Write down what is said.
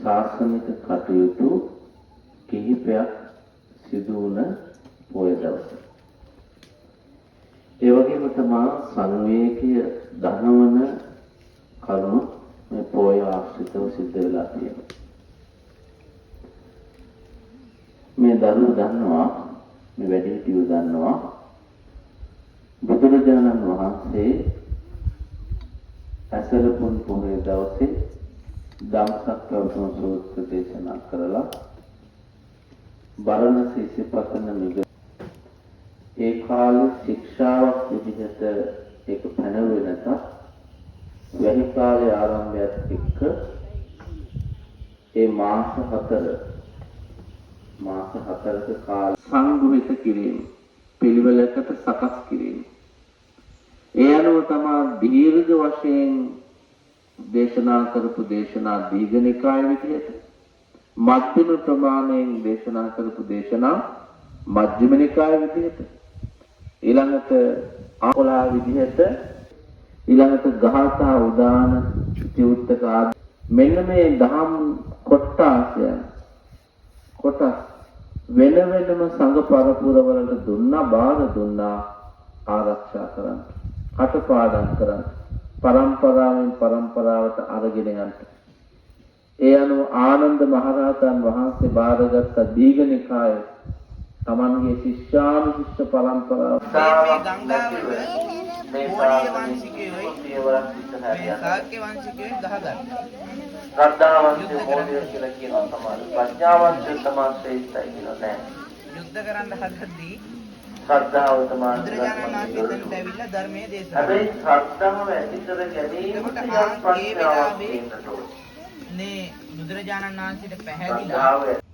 ශාසනික කටයුතු කිහිපයක් සිදු වුණ පොය දවස. ඒ වගේම තමයි සංවේගීය ධනවන කරුණු මේ පොය ආශ්‍රිතව සිද්ධ වෙලා තියෙනවා. මේ දරුවෝ දන්නවා, මේ වැඩිහිටියෝ දන්නවා බුදුරජාණන් වහන්සේ ඇසලපුන් පොහොය දවසේ ධම්සක් ප්‍රවතුන සූත්‍ර දේශනා කරලා බරණස ඉසිපතන මිග ඒ කාලේ ශික්ෂාවක් විදිහට ඒක පැනවෙ නැතත් වැහි කාලේ ආරම්භයත් එක්ක ඒ මාස 4ක කාල සංගුහිත කිරීම පිළිවෙලකට සකස් කිරීම. ඒ අනුව තමයි දීර්ඝ වශයෙන් දේශනා කරපු දේශනා දීඝනිකාය විදිහට, මධ්‍යම ප්‍රමාණයෙන් දේශනා කරපු දේශනා මජ්ක්‍ධිම නිකාය විදිහට, ඊළඟට ආකොලා විදිහට, ඊළඟට ගාථා උදාන චුත්තක ආදී මෙන්න මේ දහම් කොටස් වෙන වෙනම සංඝ පරපුර වලට දුන්නා, බාර දුන්නා, ආරක්ෂා කරන්න, කටපාඩම් කරන්න, පරම්පරාවෙන් පරම්පරාවට අරගෙන යන්න. ඒ අනුව ආනන්ද මහරහතන් වහන්සේ බාරගත් දීඝනිකාය තමන්ගේ ශිෂ්‍යානුශිෂ්‍ය පරම්පරාව මේ ගංගාවල මෝඩිය වංශිකයෝයි මේ ශාක්‍ය වංශිකයෝයි ගහගන්න. ශ්‍රද්ධාවන්ත මෝඩිය කියලා කියනවා තමයි. ප්‍රඥාවන්ත තමයි ශ්‍රේෂ්ඨයි කියලා නෑ. යුද්ධ කරන්න හදද්දී ශ්‍රද්ධාව තමයි බුදුරජාණන් වහන්සේ දැන් ඇවිල්ලා ධර්මයේ දේශනා කරනවා. හැබැයි ශ්‍රද්ධාව ඇති කර ගැනීමට යම් ප්‍රඥාවක් තියෙන්න ඕනේ. නේ බුදුරජාණන් වහන්සේට පැහැදිලා